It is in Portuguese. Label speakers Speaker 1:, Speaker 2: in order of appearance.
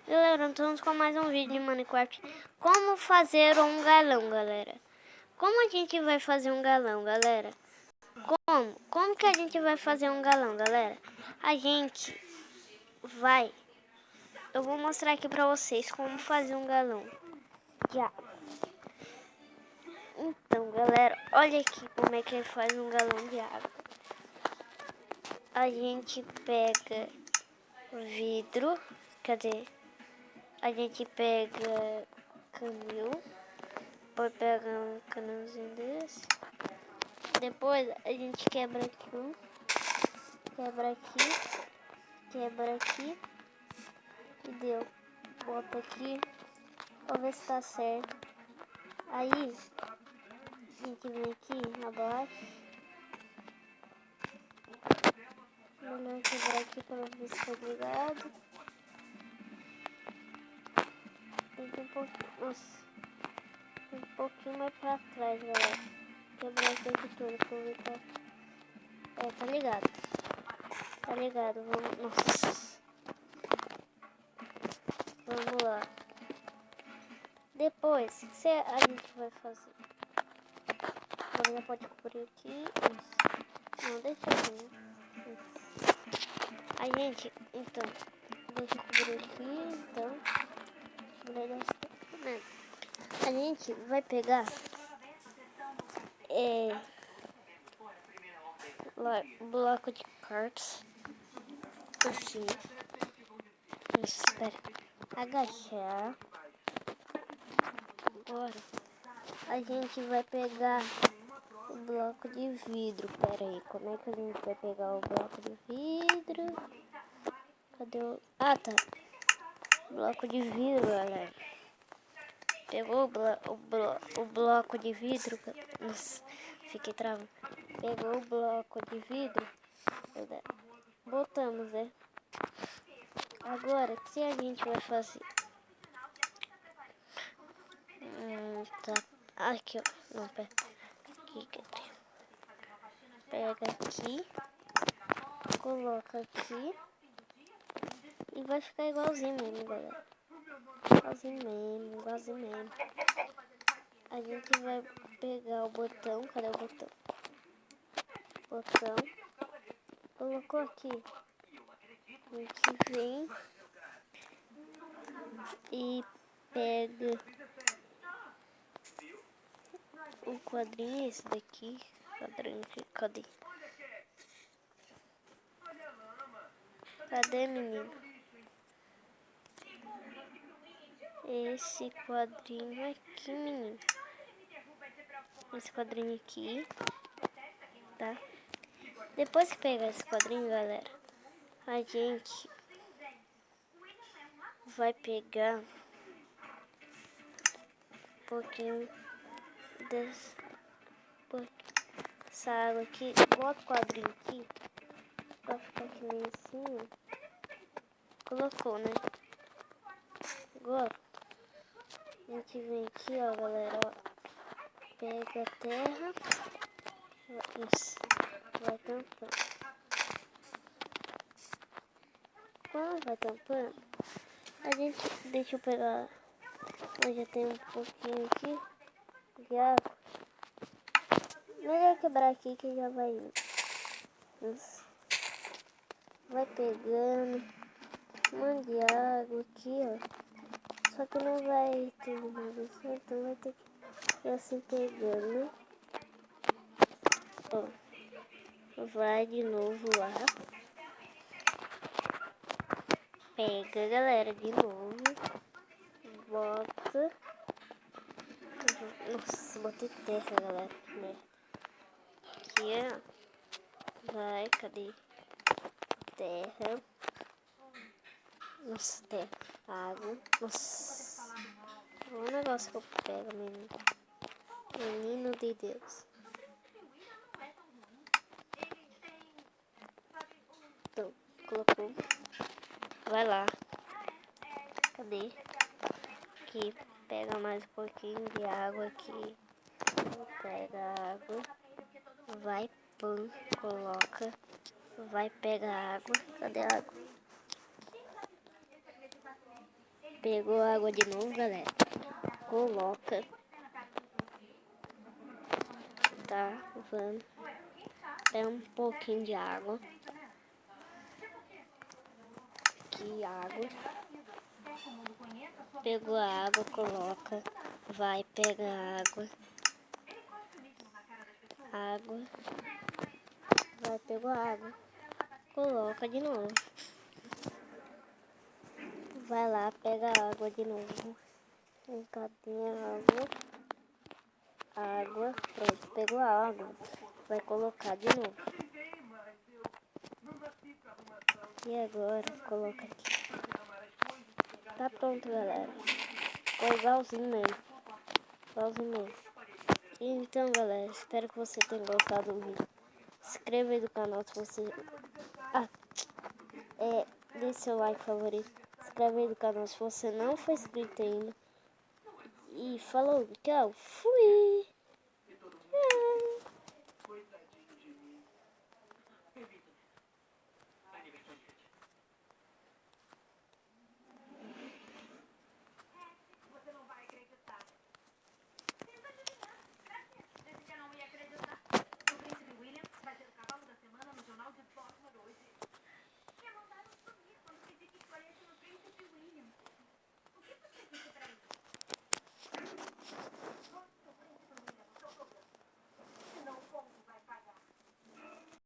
Speaker 1: Galera, estamos com mais um vídeo de Minecraft. Como fazer um galão, galera. Como a gente vai fazer um galão, galera? Como que a gente vai fazer um galão, galera? A gente vai... Eu vou mostrar aqui pra vocês como fazer um galão de água. Então, galera, olha aqui como é que faz um galão de água. A gente pega vidro, cadê? A gente pega canil, depois pega um canilzinho desse. Depois a gente quebra aqui quebra aqui e deu. Bota aqui, pra ver se tá certo. Aí a gente vem aqui abaixo. Melhor quebrar aqui pra ver se tá ligado. Tem um pouquinho, nossa, tem um pouquinho mais pra trás, galera. Quebrar isso aqui tudo, aproveitar. Tá ligado. Tá ligado, vamos, nossa. Vamos lá. Depois, o que a gente vai fazer? Agora já pode cobrir aqui. Isso. Não, deixa assim. Isso. A gente, então, deixa eu cobrir aqui, então. A gente vai pegar bloco de cartas. Assim. Isso, espera. Agachar. Agora a gente vai pegar o bloco de vidro. Pera aí, como é que a gente vai pegar o bloco de vidro? Cadê o... Ah, tá. Bloco de vidro, galera. Pegou o bloco de vidro. Nossa, fiquei travado. Pegou o bloco de vidro. Botamos, né? Agora, o que a gente vai fazer? Tá. Aqui, ó. Não, pera. Aqui, cadê? Pega aqui. Coloca aqui. E vai ficar igualzinho mesmo, galera. Igualzinho mesmo. A gente vai pegar o botão. Cadê o botão? Botão. Colocou aqui. A gente vem e pega o quadrinho, esse daqui. Quadrinho aqui, cadê? Cadê, menino? Esse quadrinho aqui, menino. Esse quadrinho aqui, tá? Depois que pegar esse quadrinho, galera, a gente vai pegar um pouquinho dessa água aqui. Bota o quadrinho aqui pra ficar aqui lá em cima. Colocou, né? Agora a gente vem aqui, ó, galera, ó. Pega a terra. Isso. Vai tampando. Quando vai tampando, a gente... Deixa eu pegar... Eu já tenho um pouquinho aqui de água. Melhor quebrar aqui que já vai indo. Isso. Vai pegando um monte de água aqui, ó. Só que não vai ter nada, então vai ter que ir assim pegando, né? Ó. Vai de novo lá. Pega, galera, de novo. Bota. Nossa, botei terra, galera. Aqui, ó. Vai, cadê? Terra. Nossa, terra. Água. Nossa. O negócio que eu pego, menino. Menino de Deus. Então, colocou. Vai lá. Cadê? Aqui. Pega mais um pouquinho de água aqui. Pega a água. Vai, pum, coloca. Vai, pega a água. Cadê a água? Pegou água de novo, galera. Coloca. Tá, vamos. Pega um pouquinho de água. Aqui, água. Pegou a água, coloca. Vai, pega a água. Água. Vai, pegou a água. Coloca de novo. Vai lá, pega a água de novo. Cadê a água? Água. Pronto, pegou a água. Vai colocar de novo. E agora, coloca aqui. Tá pronto, galera. Foi igualzinho mesmo. Igualzinho mesmo. Então, galera, espero que você tenha gostado do vídeo. Se inscreva aí no canal se você... deixe seu like favorito. Se inscreva aí no canal se você não for inscrito ainda. E falou, tchau, fui!